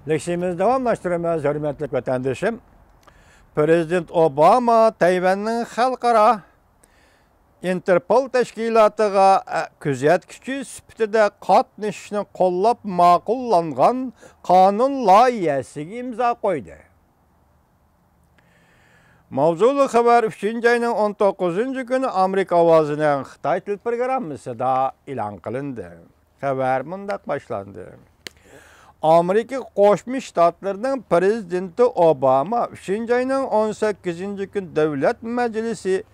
Leksimiz davamlaştırmamız hürmetli vatandaşım. Prezident Obama Tayvan'ın halkara Interpol teşkilatıga küzetkiçi süpütüde katnışını kollap makullangan kanun layihəsiga imza koydu. Mavzulu haber 3. ayının 19. günü Amerika Ovazı'nın Xitay Til programısı da ilan kılındı. Haber mundak başlandı. Amerika Qoşmuş Ştatlarının Prezidenti Obama 3. ayının 18. gün Devlet Meclisi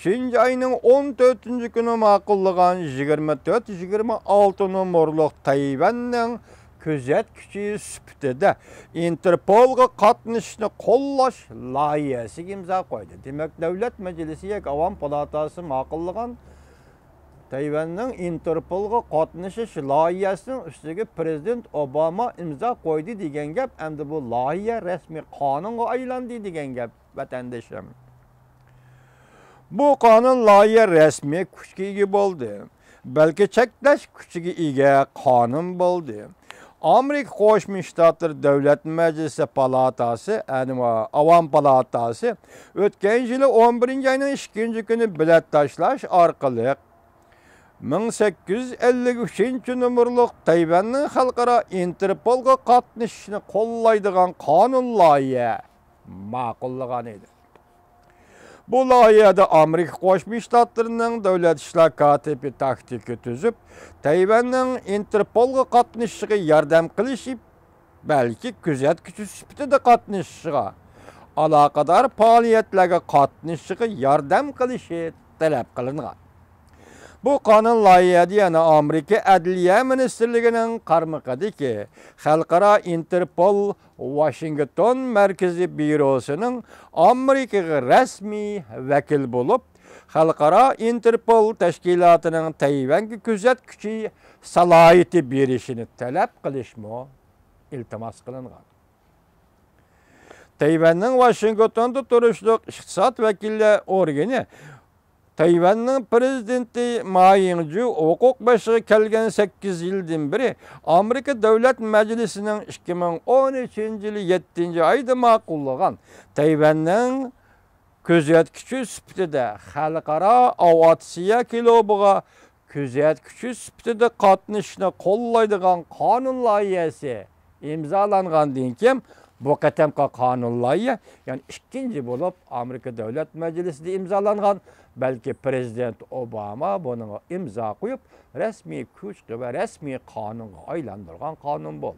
3. ayının 14. günü makullagan 24-26 numurluq Tayvan'ın küzetkiçi süpütüde Interpol'a katnışını kollaş layihəsiga imza koydu. Demek Devlet Meclisi Avam Palatası makullagan Tayvan'ın Interpol'a katnışış layihəsinin üstüge Prezident Obama imza koydu degen gap, endi bu layihe resmi kanunga aylandı degen gap vatandaşım. Bu kanun layihe resmi kuchga ega bo'ldi. Balki cheklash kuchiga ega qonun bo'ldi. Amerika Qo'shma Shtatlar Davlat Majlisi palatasi, Avam palatasi o'tgan yili 11 ayning 2 kuni bilet tashlash orqali 1853 numurluq Tayvan'ın xalqaro Interpolga qatnashishni qo'llaydigan qonun loyiha ma'qullagan edi. Bu layihada Amerika Qo'shma Shtatlarının Davlat ishlar katibi taktiki tuzib, Tayvan'ın Interpolga qatnashishiga yordam qilishib, balki kuzatkichi sifatida qatnashishiga, aloqador faoliyatlarga qatnashishiga yordam qilishi talab qilingan. Bu kanun layihada yana Amerika Adliya Ministerligining qarmaqidagi Xalqaro Interpol Washington Markaziy Byurosining Amerikaga rasmiy vakil bo'lib, Xalqaro Interpol tashkilotining Tayvanga kuzatkichi salohiyati berishini talab qilishmo iltimos qilingan. Tayvanning Washingtonda turishliq iqtisod vakillar organi Tayvan'ın prezidenti Ma Ying-ju hukuk başığı kelgen 8 yıldan beri Amerika Devlet Meclisi'nin 2013 yılı 7. ayda makullagan Tayvan'ın küzetkiçi süpütüde Xalqaro Aviatsiya Klubuga küzetkiçi süpütüde qatnashishni qo'llaydigan qonun loyihasi imzolangandan keyin bu qatamqa qonun loyiha, yani ikinci bo'lib Amerika Devlet Meclisi'de imzolangan. Belki Prezident Obama bunu imza koyup resmi kuchga ve resmi kanunga aylandırgan kanun bol.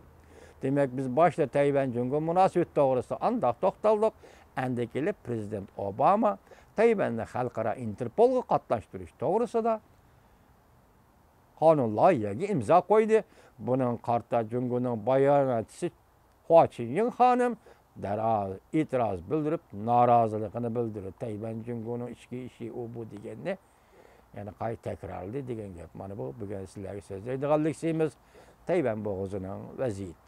Demek biz başta Tayvan Cumhuriyeti münasebet doğrusu andaq toxtaldık. Endi kelip Prezident Obama Tayvan'da Xalqaro Interpolga qatnaştırış doğrusu da kanun loyihaga imza koydu. Bunun karta Cumhuriyeti'nin bayanatçısı Hua Chunying hanım derhal itiraz bildirip narazılığını bildirip Tayvan Cumhuriyeti'nin içki işi o bu degenini yani kay tekrarlı degen gap. Mana bu bugün sizlerge sözleydiğallık şeyimiz Tayvan boğazının vaziyeti.